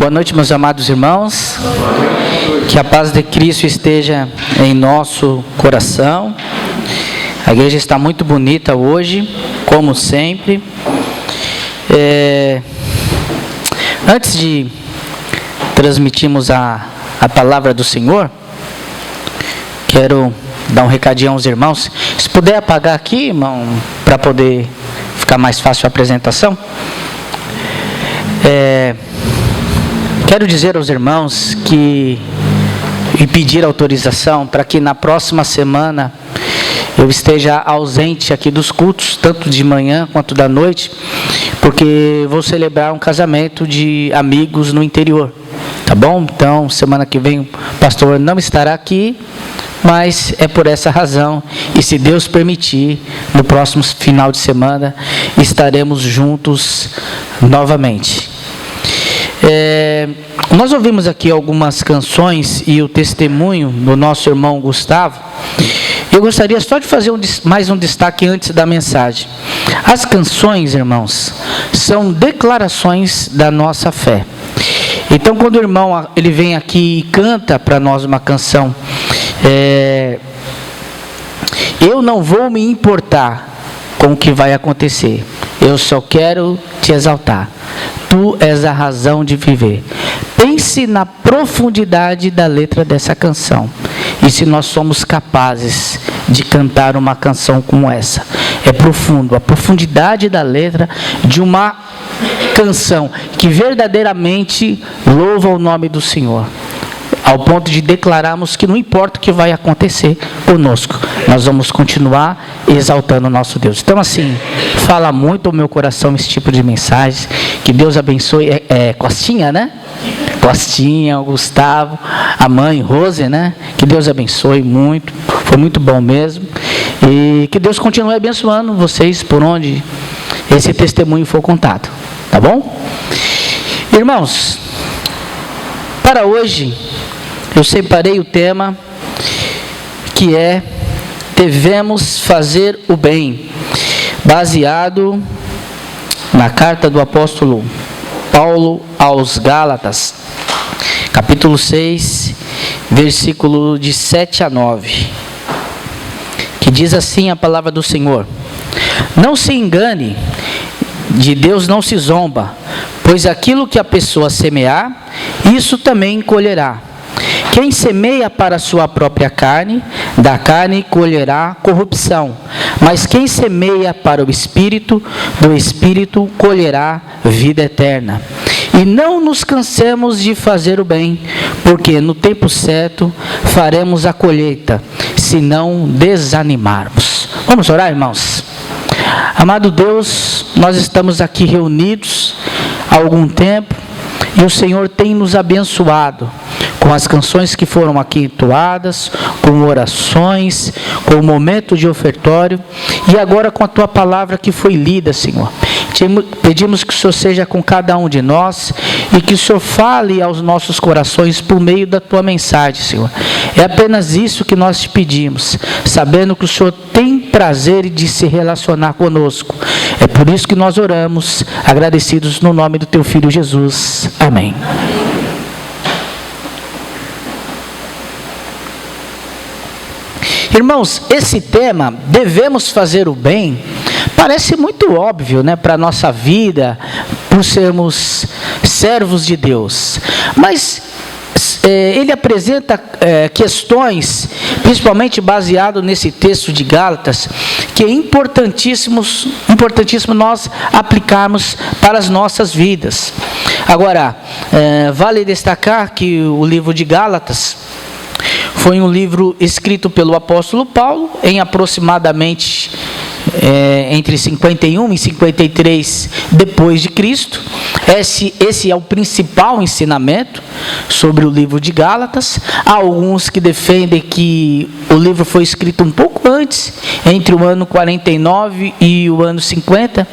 Boa noite, meus amados irmãos. Que a paz de Cristo esteja em nosso coração. A igreja está muito bonita hoje, como sempre. Antes de transmitirmos a palavra do Senhor, quero dar um recadinho aos irmãos. Se puder apagar aqui, irmão, para poder ficar mais fácil a apresentação. Quero dizer aos irmãos e pedir autorização para que na próxima semana eu esteja ausente aqui dos cultos, tanto de manhã quanto da noite, porque vou celebrar um casamento de amigos no interior, tá bom? Então, semana que vem o pastor não estará aqui, mas é por essa razão, e se Deus permitir, no próximo final de semana estaremos juntos novamente. Nós ouvimos aqui algumas canções e o testemunho do nosso irmão Gustavo. Eu gostaria só de fazer mais um destaque antes da mensagem. As canções, irmãos, são declarações da nossa fé. Então, quando o irmão ele vem aqui e canta para nós uma canção, eu não vou me importar com o que vai acontecer, eu só quero te exaltar. Tu és a razão de viver. Pense na profundidade da letra dessa canção. E se nós somos capazes de cantar uma canção como essa. É profundo, a profundidade da letra de uma canção que verdadeiramente louva o nome do Senhor. Ao ponto de declararmos que não importa o que vai acontecer conosco, nós vamos continuar exaltando o nosso Deus. Então, assim, fala muito ao meu coração esse tipo de mensagem. Que Deus abençoe. Costinha, né? Costinha, o Gustavo, a mãe, Rose, né? Que Deus abençoe muito. Foi muito bom mesmo. E que Deus continue abençoando vocês por onde esse testemunho for contado. Tá bom? Irmãos, para hoje eu separei o tema que é devemos fazer o bem, baseado na carta do apóstolo Paulo aos Gálatas, capítulo 6, versículo de 7 a 9, que diz assim a palavra do Senhor: Não se engane, de Deus não se zomba, pois aquilo que a pessoa semear, isso também colherá. Quem semeia para a sua própria carne, da carne colherá corrupção. Mas quem semeia para o Espírito, do Espírito colherá vida eterna. E não nos cansemos de fazer o bem, porque no tempo certo faremos a colheita, se não desanimarmos. Vamos orar, irmãos? Amado Deus, nós estamos aqui reunidos há algum tempo, e o Senhor tem nos abençoado com as canções que foram aqui entoadas, com orações, com o momento de ofertório, e agora com a Tua palavra que foi lida, Senhor. Pedimos que o Senhor seja com cada um de nós, e que o Senhor fale aos nossos corações por meio da Tua mensagem, Senhor. É apenas isso que nós te pedimos, sabendo que o Senhor tem prazer de se relacionar conosco. É por isso que nós oramos, agradecidos no nome do Teu Filho Jesus. Amém. Irmãos, esse tema, devemos fazer o bem, parece muito óbvio, né, para a nossa vida, por sermos servos de Deus. Mas ele apresenta questões, principalmente baseado nesse texto de Gálatas, que é importantíssimo nós aplicarmos para as nossas vidas. Agora, vale destacar que o livro de Gálatas foi um livro escrito pelo apóstolo Paulo em aproximadamente entre 51 e 53 depois de Cristo. Esse é o principal ensinamento sobre o livro de Gálatas. Há alguns que defendem que o livro foi escrito um pouco antes, entre o ano 49 e o ano 50,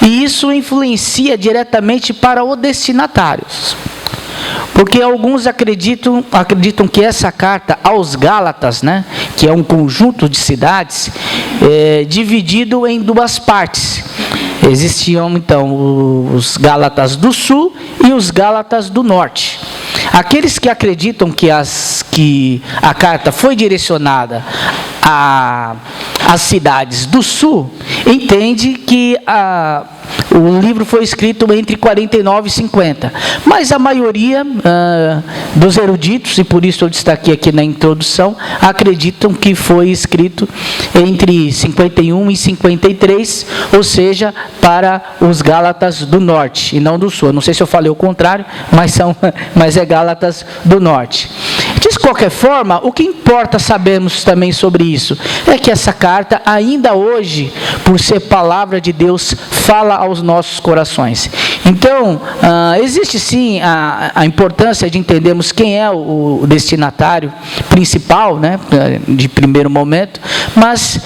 e isso influencia diretamente para os destinatários. Porque alguns acreditam que essa carta aos Gálatas, né, que é um conjunto de cidades, dividido em duas partes. Existiam então os Gálatas do Sul e os Gálatas do Norte. Aqueles que acreditam que a carta foi direcionada às cidades do Sul, entende que o livro foi escrito entre 49 e 50. Mas a maioria dos eruditos, e por isso eu destaquei aqui na introdução, acreditam que foi escrito entre 51 e 53, ou seja, para os Gálatas do Norte e não do Sul. Eu não sei se eu falei o contrário, mas é Gálatas do Norte. De qualquer forma, o que importa sabermos também sobre isso é que essa carta, ainda hoje, por ser palavra de Deus, fala aos nossos corações. Então, existe sim a importância de entendermos quem é o destinatário principal, né, de primeiro momento, mas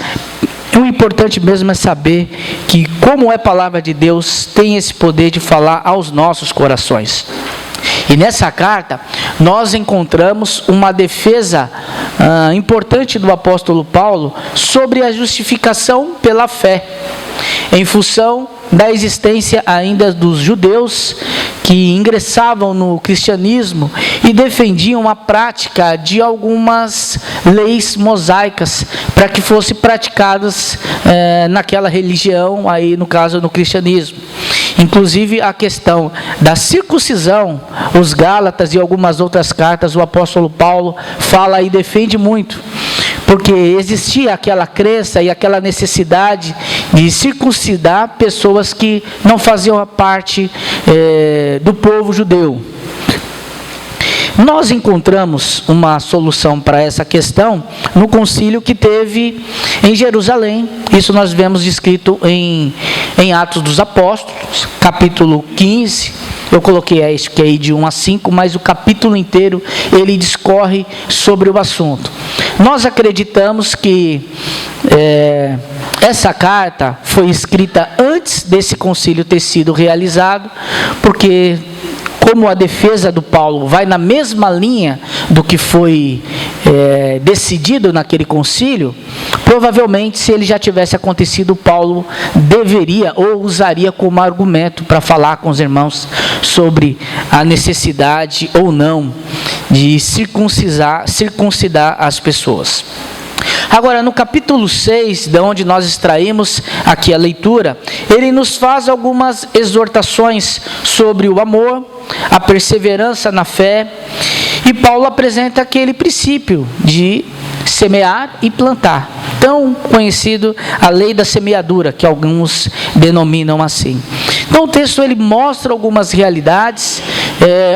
o importante mesmo é saber que, como é palavra de Deus, tem esse poder de falar aos nossos corações. E nessa carta, nós encontramos uma defesa importante do apóstolo Paulo sobre a justificação pela fé, em função da existência ainda dos judeus que ingressavam no cristianismo e defendiam a prática de algumas leis mosaicas para que fossem praticadas naquela religião, aí no caso no cristianismo. Inclusive a questão da circuncisão, os Gálatas e algumas outras cartas, o apóstolo Paulo fala e defende muito, porque existia aquela crença e aquela necessidade de circuncidar pessoas que não faziam parte do povo judeu. Nós encontramos uma solução para essa questão no concílio que teve em Jerusalém. Isso nós vemos descrito em Atos dos Apóstolos, capítulo 15. Eu coloquei isso que é aí de 1 a 5, mas o capítulo inteiro ele discorre sobre o assunto. Nós acreditamos que essa carta foi escrita antes desse concílio ter sido realizado, porque como a defesa do Paulo vai na mesma linha do que foi decidido naquele concílio, provavelmente, se ele já tivesse acontecido, Paulo deveria ou usaria como argumento para falar com os irmãos sobre a necessidade ou não de circuncidar as pessoas. Agora, no capítulo 6, de onde nós extraímos aqui a leitura, ele nos faz algumas exortações sobre o amor, a perseverança na fé, e Paulo apresenta aquele princípio de semear e plantar, tão conhecido, a lei da semeadura, que alguns denominam assim. Então o texto ele mostra algumas realidades,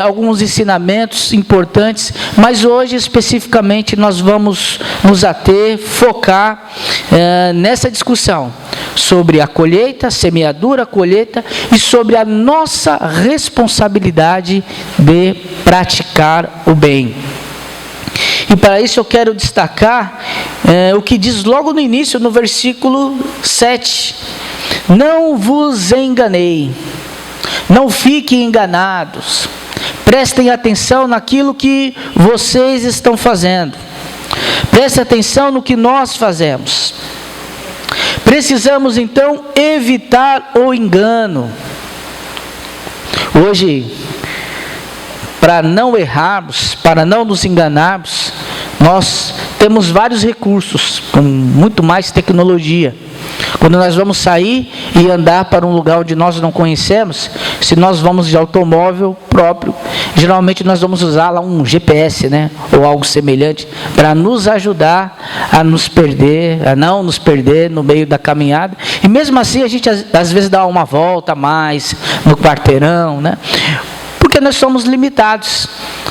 alguns ensinamentos importantes, mas hoje especificamente nós vamos nos ater, focar nessa discussão sobre a colheita, semeadura, colheita, e sobre a nossa responsabilidade de praticar o bem. E para isso eu quero destacar o que diz logo no início, no versículo 7. Não vos enganei, não fiquem enganados, prestem atenção naquilo que vocês estão fazendo, prestem atenção no que nós fazemos. Precisamos então evitar o engano. Hoje, para não errarmos, para não nos enganarmos, nós temos vários recursos, com muito mais tecnologia. Quando nós vamos sair e andar para um lugar onde nós não conhecemos, se nós vamos de automóvel próprio, geralmente nós vamos usar lá um GPS, né, ou algo semelhante, para nos ajudar a nos perder, a não nos perder no meio da caminhada. E mesmo assim a gente às vezes dá uma volta a mais no quarteirão, né? Porque nós somos limitados.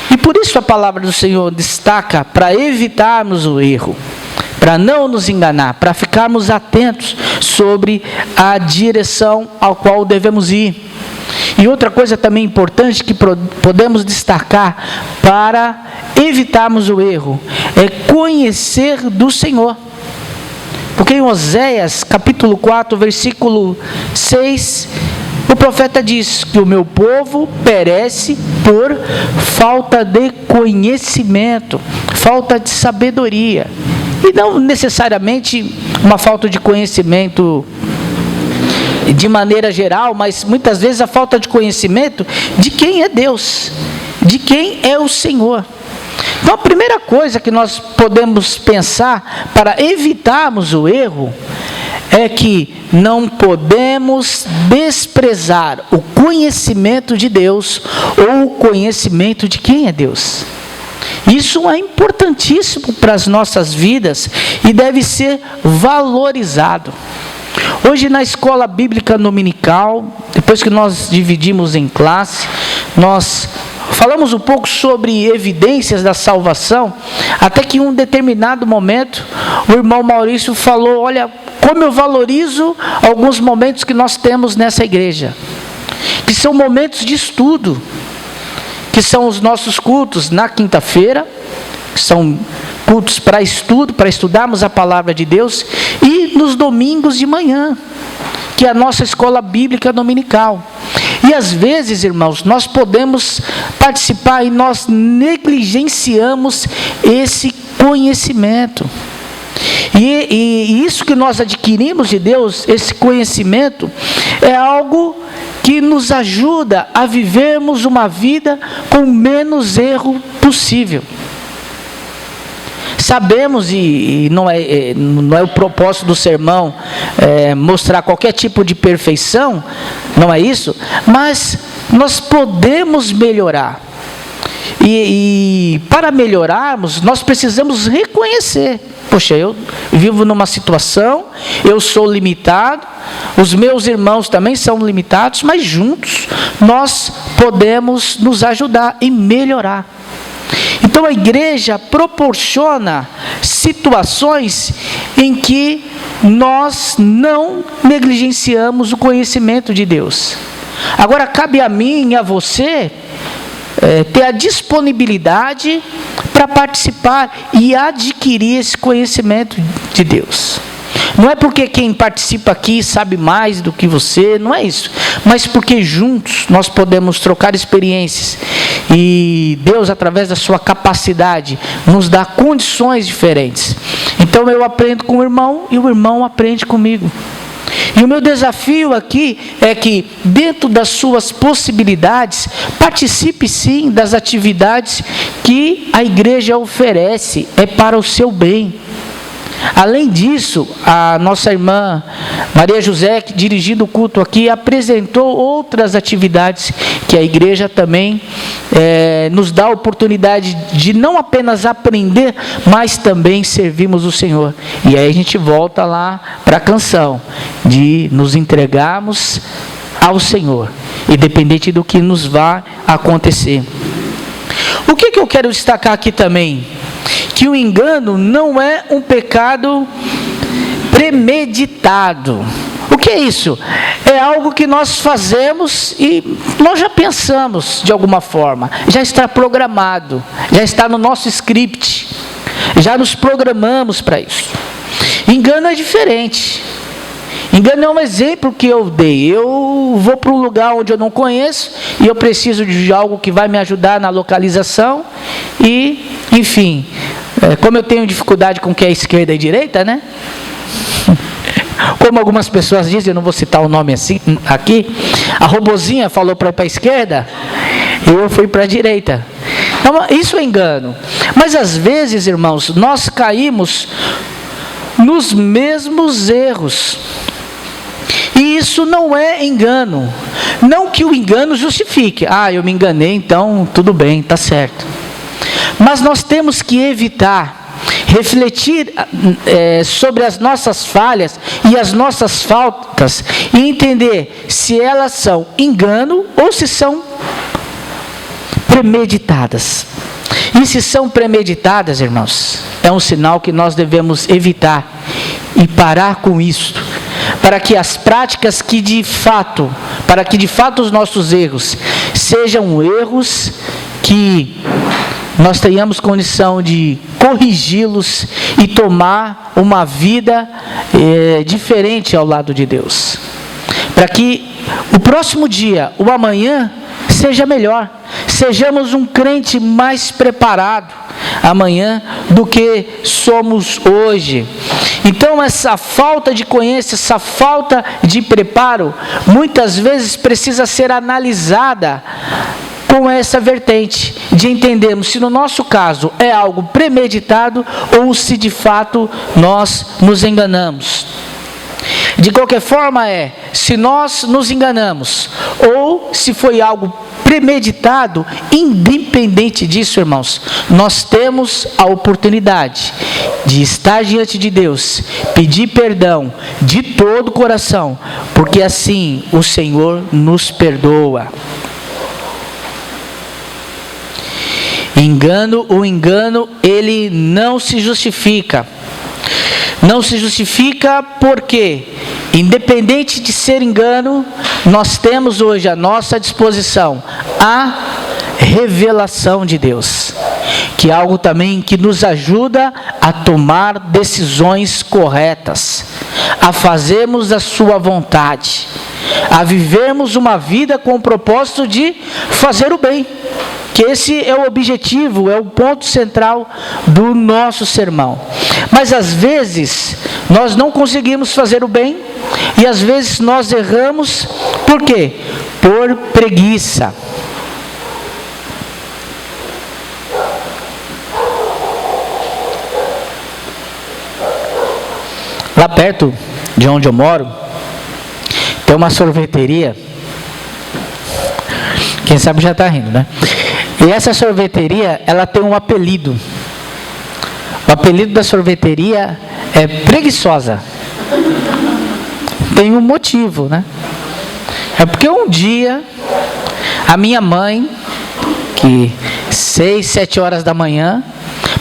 E por isso a palavra do Senhor destaca para evitarmos o erro, para não nos enganar, para ficarmos atentos sobre a direção ao qual devemos ir. E outra coisa também importante que podemos destacar para evitarmos o erro é conhecer do Senhor. Porque em Oséias, capítulo 4, versículo 6, o profeta diz que o meu povo perece por falta de conhecimento, falta de sabedoria. E não necessariamente uma falta de conhecimento de maneira geral, mas muitas vezes a falta de conhecimento de quem é Deus, de quem é o Senhor. Então a primeira coisa que nós podemos pensar para evitarmos o erro é que não podemos desprezar o conhecimento de Deus ou o conhecimento de quem é Deus. Isso é importantíssimo para as nossas vidas e deve ser valorizado. Hoje na escola bíblica dominical, depois que nós dividimos em classe, nós falamos um pouco sobre evidências da salvação, até que em um determinado momento, o irmão Maurício falou: olha, como eu valorizo alguns momentos que nós temos nessa igreja, que são momentos de estudo, que são os nossos cultos na quinta-feira, que são cultos para estudo, para estudarmos a palavra de Deus, e nos domingos de manhã, que é a nossa escola bíblica dominical. E às vezes, irmãos, nós podemos participar e nós negligenciamos esse conhecimento. E isso que nós adquirimos de Deus, esse conhecimento, é algo que nos ajuda a vivermos uma vida com menos erro possível. Sabemos, e não é o propósito do sermão mostrar qualquer tipo de perfeição, não é isso, mas nós podemos melhorar. E para melhorarmos, nós precisamos reconhecer: poxa, eu vivo numa situação, eu sou limitado, os meus irmãos também são limitados, mas juntos nós podemos nos ajudar e melhorar. Então a igreja proporciona situações em que nós não negligenciamos o conhecimento de Deus. Agora cabe a mim e a você ter a disponibilidade para participar e adquirir esse conhecimento de Deus. Não é porque quem participa aqui sabe mais do que você, não é isso, mas porque juntos nós podemos trocar experiências e Deus, através da sua capacidade, nos dá condições diferentes. Então eu aprendo com o irmão e o irmão aprende comigo. E o meu desafio aqui é que, dentro das suas possibilidades, participe sim das atividades que a igreja oferece, é para o seu bem. Além disso, a nossa irmã Maria José, que dirigindo o culto aqui, apresentou outras atividades que a igreja também nos dá a oportunidade de não apenas aprender, mas também servirmos o Senhor. E aí a gente volta lá para a canção, de nos entregarmos ao Senhor, independente do que nos vá acontecer. O que eu quero destacar aqui também? Que o engano não é um pecado premeditado. O que é isso? É algo que nós fazemos e nós já pensamos de alguma forma, já está programado, já está no nosso script, já nos programamos para isso. Engano é diferente. Engano é um exemplo que eu dei. Eu vou para um lugar onde eu não conheço e eu preciso de algo que vai me ajudar na localização e, enfim, como eu tenho dificuldade com o que é esquerda e direita, né? Como algumas pessoas dizem, eu não vou citar o nome assim aqui, a robozinha falou para ir para a esquerda, eu fui para a direita. Então, isso é engano. Mas às vezes, irmãos, nós caímos nos mesmos erros. E isso não é engano. Não que o engano justifique. Eu me enganei, então tudo bem, está certo. Mas nós temos que evitar, refletir sobre as nossas falhas e as nossas faltas e entender se elas são engano ou se são premeditadas. E se são premeditadas, irmãos, é um sinal que nós devemos evitar e parar com isso, para que as práticas para que de fato os nossos erros sejam erros que nós tenhamos condição de corrigi-los e tomar uma vida diferente ao lado de Deus. Para que o próximo dia, o amanhã, seja melhor. Sejamos um crente mais preparado amanhã do que somos hoje. Então essa falta de conhecimento, essa falta de preparo, muitas vezes precisa ser analisada com essa vertente, de entendermos se no nosso caso é algo premeditado ou se de fato nós nos enganamos. De qualquer forma se nós nos enganamos ou se foi algo premeditado, independente disso, irmãos, nós temos a oportunidade de estar diante de Deus, pedir perdão de todo o coração, porque assim o Senhor nos perdoa. O engano, ele não se justifica. Não se justifica porque, independente de ser engano, nós temos hoje à nossa disposição a revelação de Deus, que é algo também que nos ajuda a tomar decisões corretas, a fazermos a sua vontade, a vivermos uma vida com o propósito de fazer o bem. Que esse é o objetivo, é o ponto central do nosso sermão. Mas às vezes nós não conseguimos fazer o bem e às vezes nós erramos. Por quê? Por preguiça. Lá perto de onde eu moro tem uma sorveteria. Quem sabe já está rindo, né? E essa sorveteria, ela tem um apelido. O apelido da sorveteria é Preguiçosa. Tem um motivo, né? É porque um dia, a minha mãe, que 6, 7 horas da manhã,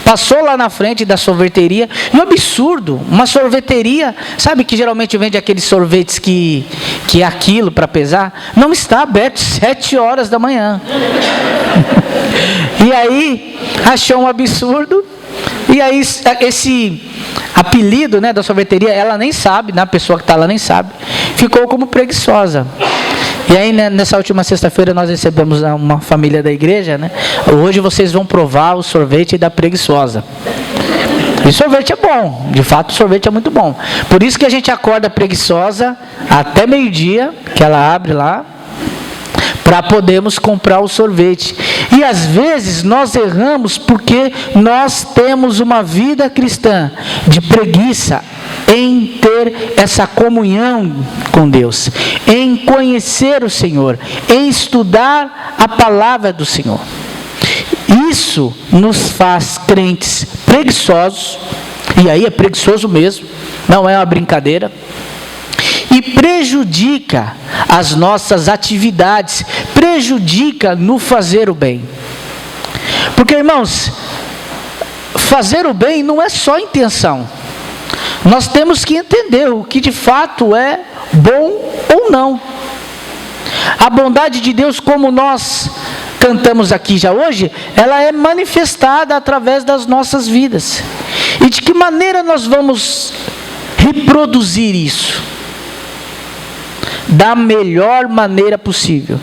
passou lá na frente da sorveteria, e um absurdo, uma sorveteria, sabe que geralmente vende aqueles sorvetes que é aquilo para pesar, não está aberto 7 horas da manhã. E aí, achou um absurdo, e aí esse apelido, né, da sorveteria, ela nem sabe, né, a pessoa que está lá nem sabe, ficou como Preguiçosa. E aí, né, nessa última sexta-feira nós recebemos uma família da igreja, né? Hoje vocês vão provar o sorvete da Preguiçosa. E sorvete é bom, de fato o sorvete é muito bom. Por isso que a gente acorda preguiçosa até meio-dia, que ela abre lá, para podermos comprar o sorvete. E às vezes nós erramos porque nós temos uma vida cristã de preguiça em ter essa comunhão com Deus, em conhecer o Senhor, em estudar a palavra do Senhor. Isso nos faz crentes preguiçosos, e aí é preguiçoso mesmo, não é uma brincadeira, e prejudica as nossas atividades, prejudica no fazer o bem. Porque, irmãos, fazer o bem não é só intenção. Nós temos que entender o que de fato é bom ou não. A bondade de Deus, como nós cantamos aqui já hoje, ela é manifestada através das nossas vidas. E de que maneira nós vamos reproduzir isso? Da melhor maneira possível.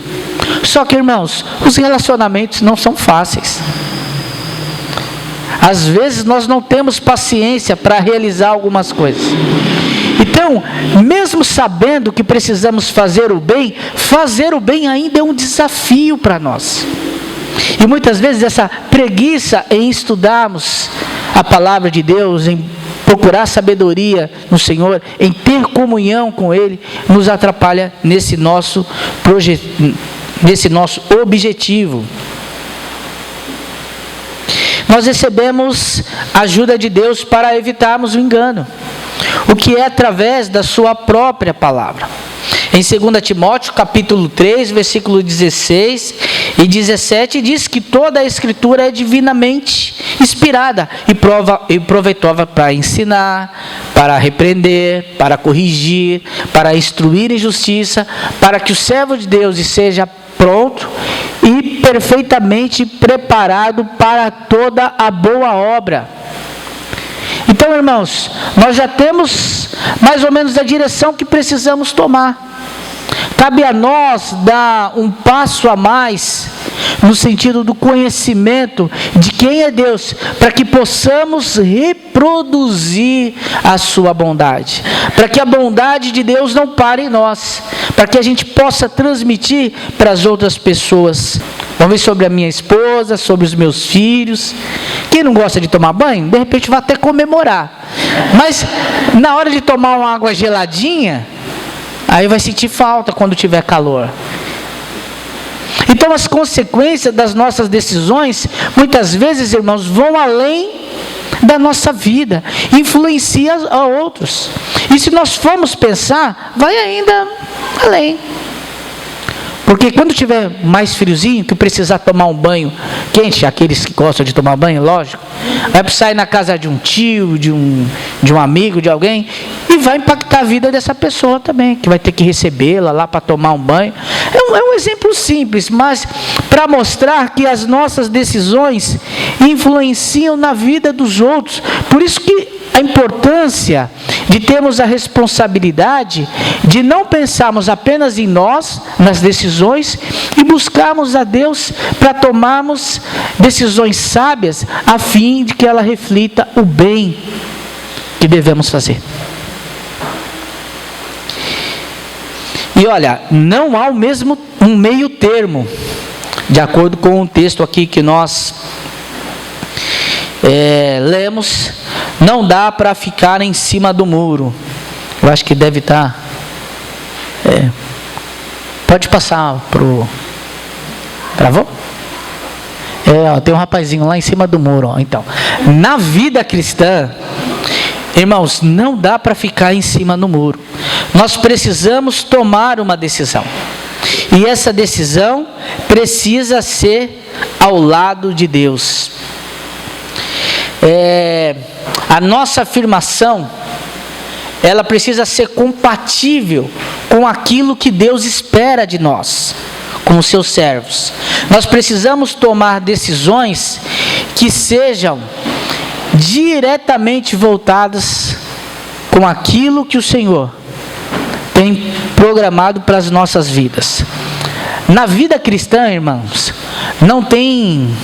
Só que, irmãos, os relacionamentos não são fáceis. Às vezes nós não temos paciência para realizar algumas coisas. Então, mesmo sabendo que precisamos fazer o bem ainda é um desafio para nós. E muitas vezes essa preguiça em estudarmos a palavra de Deus, em procurar sabedoria no Senhor, em ter comunhão com Ele, nos atrapalha nesse nosso objetivo. Nós recebemos a ajuda de Deus para evitarmos o engano, o que é através da sua própria palavra. Em 2 Timóteo, capítulo 3, versículo 16 e 17, diz que toda a Escritura é divinamente inspirada e proveitosa para ensinar, para repreender, para corrigir, para instruir em justiça, para que o servo de Deus seja pronto e perfeitamente preparado para toda a boa obra. Então, irmãos, nós já temos mais ou menos a direção que precisamos tomar. Cabe a nós dar um passo a mais no sentido do conhecimento de quem é Deus, para que possamos reproduzir a sua bondade, para que a bondade de Deus não pare em nós, para que a gente possa transmitir para as outras pessoas. Vamos ver sobre a minha esposa, sobre os meus filhos. Quem não gosta de tomar banho, de repente vai até comemorar, mas na hora de tomar uma água geladinha, aí vai sentir falta quando tiver calor. Então as consequências das nossas decisões, muitas vezes, irmãos, vão além da nossa vida, influencia a outros. E se nós formos pensar, vai ainda além. Porque quando tiver mais friozinho, que precisar tomar um banho quente, aqueles que gostam de tomar banho, lógico, vai sair na casa de um tio, de um amigo, de alguém, e vai impactar a vida dessa pessoa também, que vai ter que recebê-la lá para tomar um banho. É um exemplo simples, mas para mostrar que as nossas decisões influenciam na vida dos outros. Por isso que a importância de termos a responsabilidade de não pensarmos apenas em nós, nas decisões, e buscarmos a Deus para tomarmos decisões sábias, a fim de que ela reflita o bem que devemos fazer. E olha, não há um meio termo, de acordo com o texto aqui que nós lemos. Não dá para ficar em cima do muro. Eu acho que deve estar. Pode passar pro. Travou? Tem um rapazinho lá em cima do muro. Então, na vida cristã, irmãos, não dá para ficar em cima do muro. Nós precisamos tomar uma decisão. E essa decisão precisa ser ao lado de Deus. A nossa afirmação, ela precisa ser compatível com aquilo que Deus espera de nós, como seus servos. Nós precisamos tomar decisões que sejam diretamente voltadas com aquilo que o Senhor tem programado para as nossas vidas. Na vida cristã, irmãos, não tem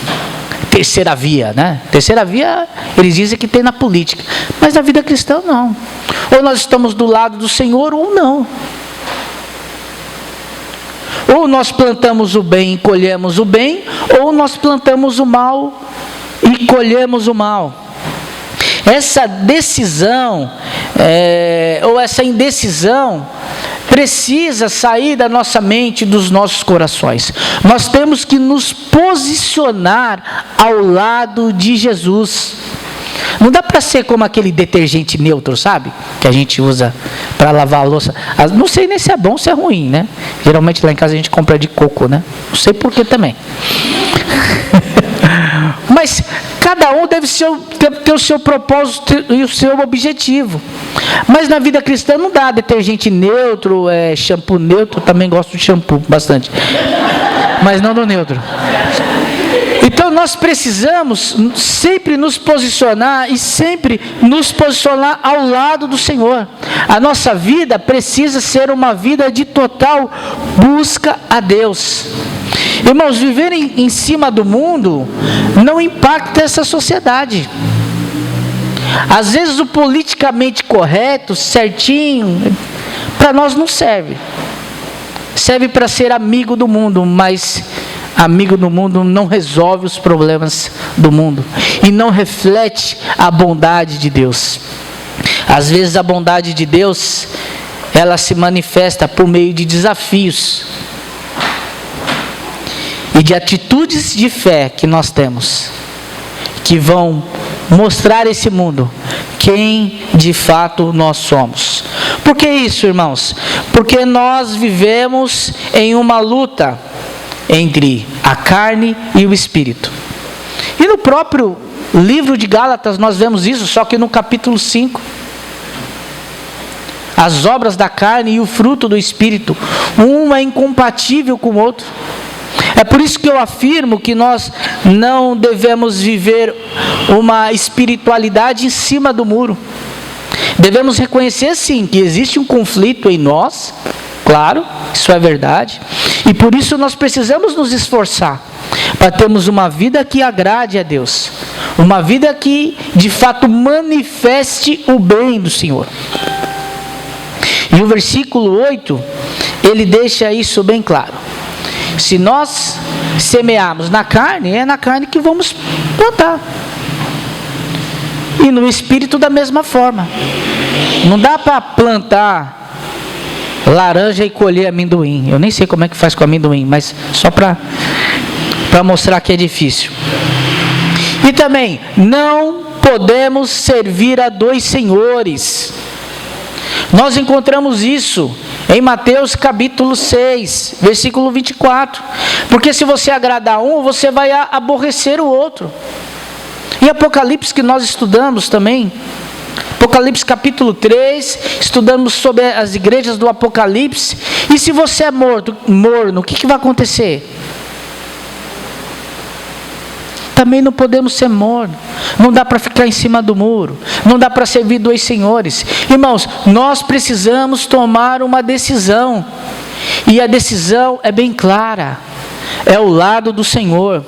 terceira via, né? Terceira via, eles dizem que tem na política, mas na vida cristã não. Ou nós estamos do lado do Senhor ou não. Ou nós plantamos o bem e colhemos o bem, ou nós plantamos o mal e colhemos o mal. Essa decisão, ou essa indecisão, precisa sair da nossa mente, dos nossos corações. Nós temos que nos posicionar ao lado de Jesus. Não dá para ser como aquele detergente neutro, sabe? Que a gente usa para lavar a louça. Não sei nem se é bom ou se é ruim, né? Geralmente lá em casa a gente compra de coco, né? Não sei por que também. Mas cada um deve ter o seu propósito e o seu objetivo. Mas na vida cristã não dá detergente neutro, shampoo neutro. Também gosto de shampoo bastante, mas não do neutro. Então nós precisamos sempre nos posicionar e sempre nos posicionar ao lado do Senhor. A nossa vida precisa ser uma vida de total busca a Deus. Irmãos, viver em cima do mundo não impacta essa sociedade. Às vezes o politicamente correto, certinho, para nós não serve. Serve para ser amigo do mundo, mas amigo do mundo não resolve os problemas do mundo e não reflete a bondade de Deus. Às vezes a bondade de Deus, ela se manifesta por meio de desafios e de atitudes de fé que nós temos, que vão mostrar a esse mundo quem de fato nós somos. Por que isso, irmãos? Porque nós vivemos em uma luta entre a carne e o espírito. E no próprio livro de Gálatas nós vemos isso, só que no capítulo 5. As obras da carne e o fruto do espírito, um é incompatível com o outro. É por isso que eu afirmo que nós não devemos viver uma espiritualidade em cima do muro. Devemos reconhecer sim que existe um conflito em nós, claro, isso é verdade, E por isso nós precisamos nos esforçar para termos uma vida que agrade a Deus, uma vida que de fato manifeste o bem do Senhor. E o versículo 8, ele deixa isso bem claro. Se nós semearmos na carne, é na carne que vamos plantar. E no Espírito da mesma forma. Não dá para plantar laranja e colher amendoim. Eu nem sei como é que faz com amendoim, mas só para mostrar que é difícil. E também, não podemos servir a dois senhores. Nós encontramos isso em Mateus capítulo 6, versículo 24. Porque se você agradar um, você vai aborrecer o outro. E Apocalipse que nós estudamos também, Apocalipse capítulo 3, estudamos sobre as igrejas do Apocalipse. E se você é morno, o que vai acontecer? Também não podemos ser morno. Não dá para ficar em cima do muro. Não dá para servir dois senhores. Irmãos, nós precisamos tomar uma decisão. E a decisão é bem clara. É o lado do Senhor.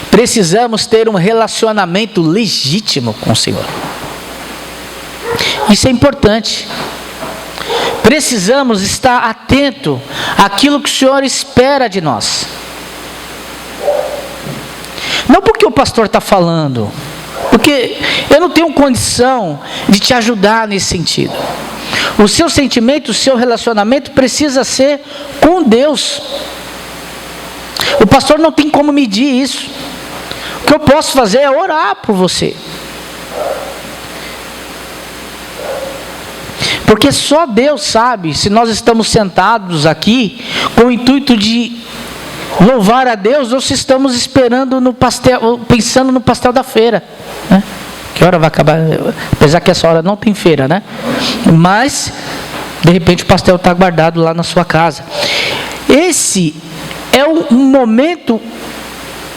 Precisamos ter um relacionamento legítimo com o Senhor. Isso é importante. Precisamos estar atento àquilo que o Senhor espera de nós. Não porque o pastor está falando, porque eu não tenho condição de te ajudar nesse sentido. O seu sentimento, o seu relacionamento precisa ser com Deus. O pastor não tem como medir isso. O que eu posso fazer é orar por você. Porque só Deus sabe se nós estamos sentados aqui com o intuito de louvar a Deus ou se estamos esperando no pastel, pensando no pastel da feira, né? Que hora vai acabar? Apesar que essa hora não tem feira, né? Mas de repente o pastel está guardado lá na sua casa. Esse é um momento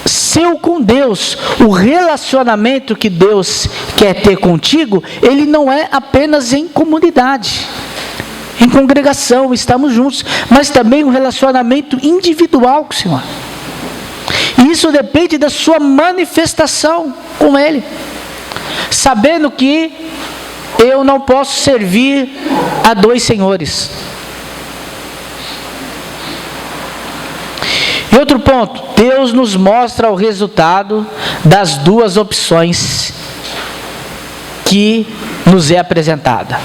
seu com Deus. O relacionamento que Deus quer ter contigo, ele não é apenas em comunidade, em congregação, estamos juntos, mas também um relacionamento individual com o Senhor. E isso depende da sua manifestação com Ele, sabendo que eu não posso servir a dois senhores. E outro ponto, Deus nos mostra o resultado das duas opções que nos é apresentada,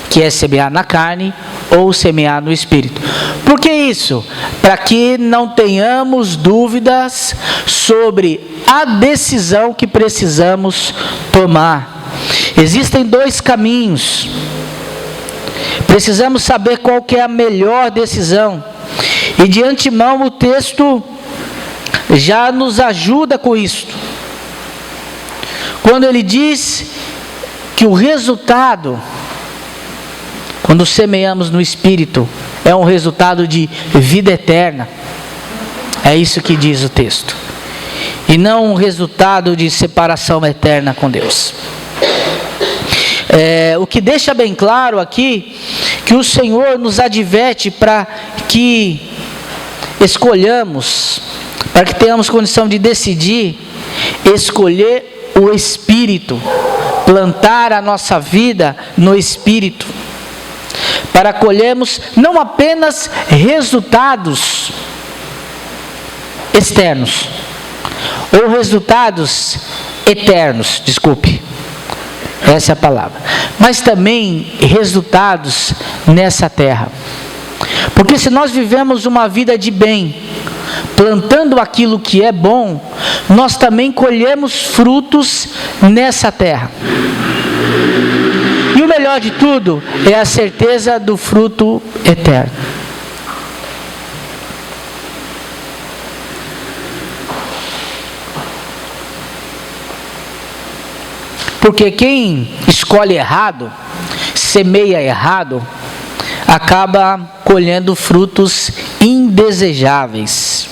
que é semear na carne ou semear no Espírito. Por que isso? Para que não tenhamos dúvidas sobre a decisão que precisamos tomar. Existem dois caminhos. Precisamos saber qual que é a melhor decisão. E de antemão o texto já nos ajuda com isso. Quando ele diz que o resultado, quando semeamos no Espírito, é um resultado de vida eterna. É isso que diz o texto. E não um resultado de separação eterna com Deus. O que deixa bem claro aqui, que o Senhor nos adverte para que escolhamos, para que tenhamos condição de decidir, escolher o Espírito, plantar a nossa vida no Espírito, para colhermos não apenas resultados externos, ou resultados eternos, desculpe, essa é a palavra, mas também resultados nessa terra. Porque se nós vivemos uma vida de bem, plantando aquilo que é bom, nós também colhemos frutos nessa terra. E o melhor de tudo é a certeza do fruto eterno. Porque quem escolhe errado, semeia errado, acaba colhendo frutos indesejáveis.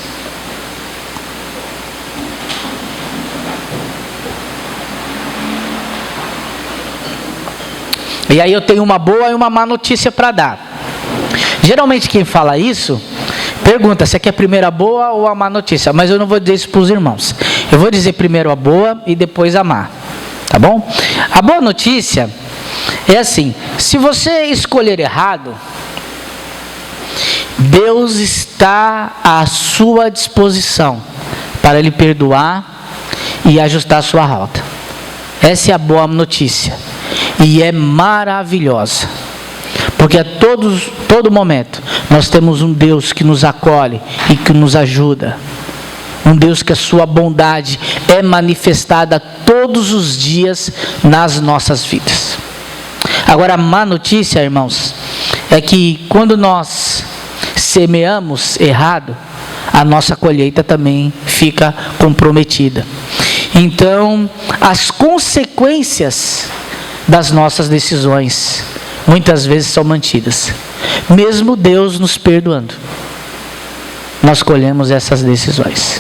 E aí eu tenho uma boa e uma má notícia para dar. Geralmente quem fala isso, pergunta se é primeiro a boa ou a má notícia. Mas eu não vou dizer isso para os irmãos. Eu vou dizer primeiro a boa e depois a má. Tá bom? A boa notícia é assim: se você escolher errado, Deus está à sua disposição para lhe perdoar e ajustar a sua rota. Essa é a boa notícia. E é maravilhosa. Porque a todo momento nós temos um Deus que nos acolhe e que nos ajuda. Um Deus que a sua bondade é manifestada todos os dias nas nossas vidas. Agora, a má notícia, irmãos, é que quando nós semeamos errado, a nossa colheita também fica comprometida. Então, as consequências das nossas decisões muitas vezes são mantidas. Mesmo Deus nos perdoando, nós colhemos essas decisões.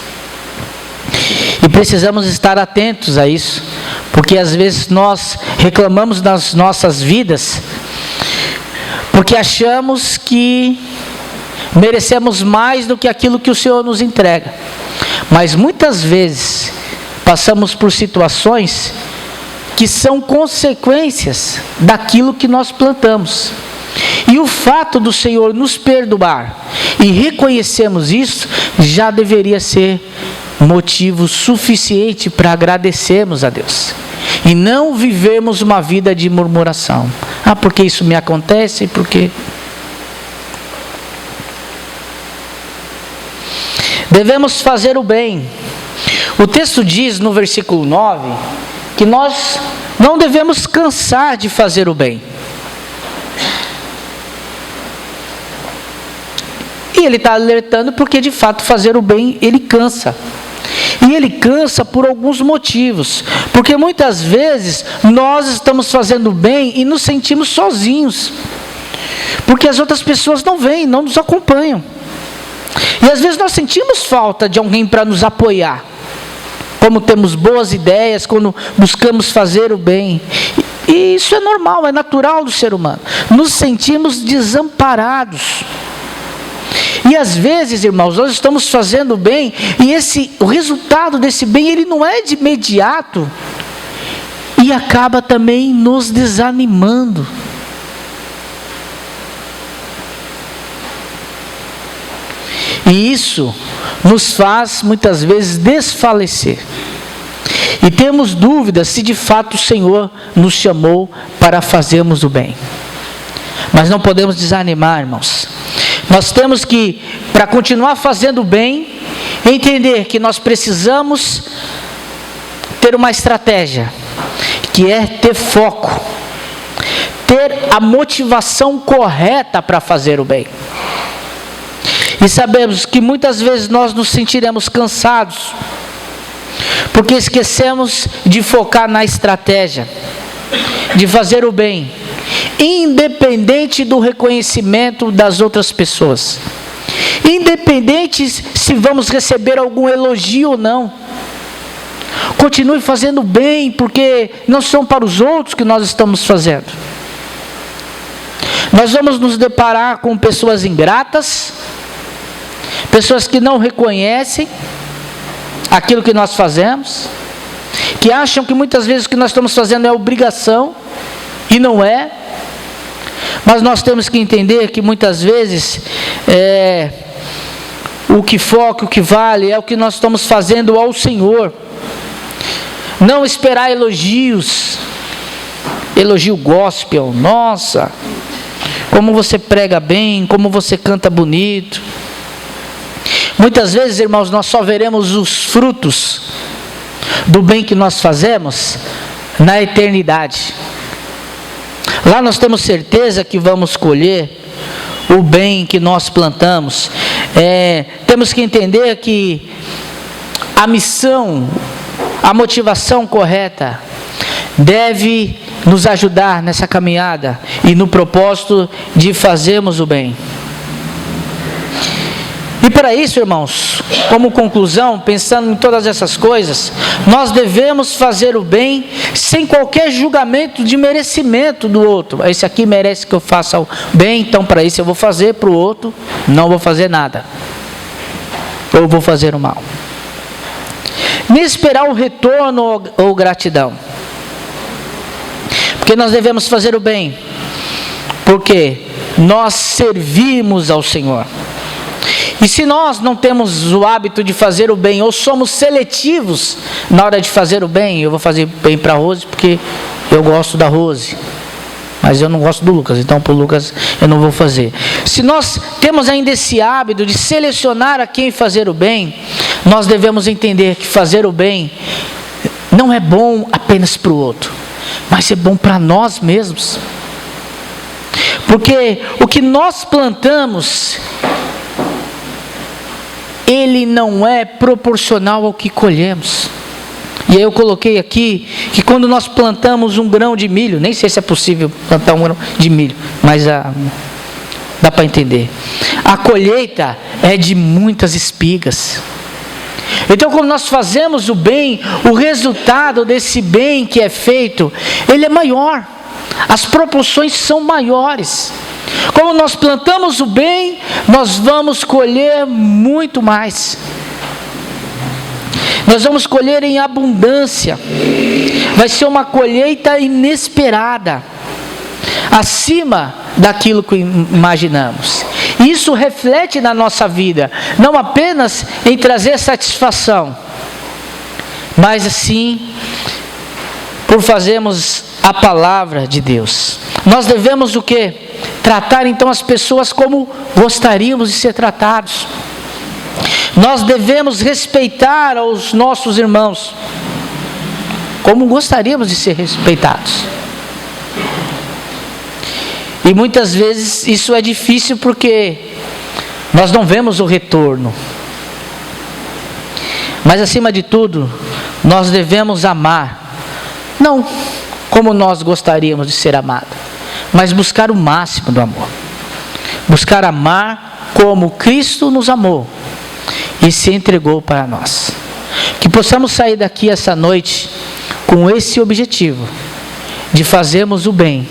E precisamos estar atentos a isso, porque às vezes nós reclamamos das nossas vidas, porque achamos que merecemos mais do que aquilo que o Senhor nos entrega. Mas muitas vezes passamos por situações que são consequências daquilo que nós plantamos. E o fato do Senhor nos perdoar e reconhecermos isso, já deveria ser motivo suficiente para agradecermos a Deus. E não vivermos uma vida de murmuração. Ah, porque isso me acontece, porque... Devemos fazer o bem. O texto diz no versículo 9, que nós não devemos cansar de fazer o bem. E ele está alertando porque de fato fazer o bem, ele cansa. E ele cansa por alguns motivos. Porque muitas vezes nós estamos fazendo o bem e nos sentimos sozinhos. Porque as outras pessoas não vêm, não nos acompanham. E às vezes nós sentimos falta de alguém para nos apoiar. Como temos boas ideias, quando buscamos fazer o bem. E isso é normal, é natural do ser humano. Nos sentimos desamparados. E às vezes, irmãos, nós estamos fazendo o bem, e o resultado desse bem, ele não é de imediato. E acaba também nos desanimando. E isso nos faz muitas vezes desfalecer. E temos dúvidas se de fato o Senhor nos chamou para fazermos o bem. Mas não podemos desanimar, irmãos. Nós temos que, para continuar fazendo o bem, entender que nós precisamos ter uma estratégia, que é ter foco, ter a motivação correta para fazer o bem. E sabemos que muitas vezes nós nos sentiremos cansados, porque esquecemos de focar na estratégia, de fazer o bem, independente do reconhecimento das outras pessoas, independente se vamos receber algum elogio ou não. Continue fazendo o bem, porque não são para os outros que nós estamos fazendo. Nós vamos nos deparar com pessoas ingratas, pessoas que não reconhecem aquilo que nós fazemos, que acham que muitas vezes o que nós estamos fazendo é obrigação, e não é. Mas nós temos que entender que muitas vezes o que foca, o que vale, é o que nós estamos fazendo ao Senhor. Não esperar elogios, elogio gospel, nossa, como você prega bem, como você canta bonito. Muitas vezes, irmãos, nós só veremos os frutos do bem que nós fazemos na eternidade. Lá nós temos certeza que vamos colher o bem que nós plantamos. Temos que entender que a missão, a motivação correta deve nos ajudar nessa caminhada e no propósito de fazermos o bem. E para isso, irmãos, como conclusão, pensando em todas essas coisas, nós devemos fazer o bem sem qualquer julgamento de merecimento do outro. Esse aqui merece que eu faça o bem, então para isso eu vou fazer, para o outro não vou fazer nada. Ou vou fazer o mal. Nem esperar o retorno ou gratidão. Porque nós devemos fazer o bem, porque nós servimos ao Senhor. E se nós não temos o hábito de fazer o bem, ou somos seletivos na hora de fazer o bem, eu vou fazer bem para a Rose porque eu gosto da Rose, mas eu não gosto do Lucas, então para o Lucas eu não vou fazer. Se nós temos ainda esse hábito de selecionar a quem fazer o bem, nós devemos entender que fazer o bem não é bom apenas para o outro, mas é bom para nós mesmos. Porque o que nós plantamos, ele não é proporcional ao que colhemos. E aí eu coloquei aqui que quando nós plantamos um grão de milho, nem sei se é possível plantar um grão de milho, mas dá para entender. A colheita é de muitas espigas. Então, quando nós fazemos o bem, o resultado desse bem que é feito, ele é maior. As proporções são maiores. Como nós plantamos o bem, nós vamos colher muito mais. Nós vamos colher em abundância. Vai ser uma colheita inesperada, acima daquilo que imaginamos. Isso reflete na nossa vida, não apenas em trazer satisfação, mas assim, por fazermos a palavra de Deus. Nós devemos o quê? Tratar então as pessoas como gostaríamos de ser tratados. Nós devemos respeitar os nossos irmãos como gostaríamos de ser respeitados. E muitas vezes isso é difícil porque nós não vemos o retorno. Mas acima de tudo, nós devemos amar, não como nós gostaríamos de ser amados, mas buscar o máximo do amor. Buscar amar como Cristo nos amou e se entregou para nós. Que possamos sair daqui essa noite com esse objetivo de fazermos o bem,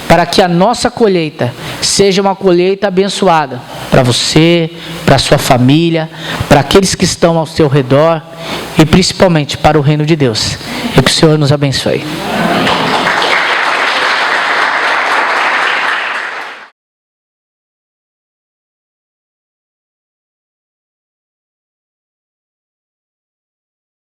para que a nossa colheita seja uma colheita abençoada para você, para a sua família, para aqueles que estão ao seu redor e principalmente para o reino de Deus. E que o Senhor nos abençoe.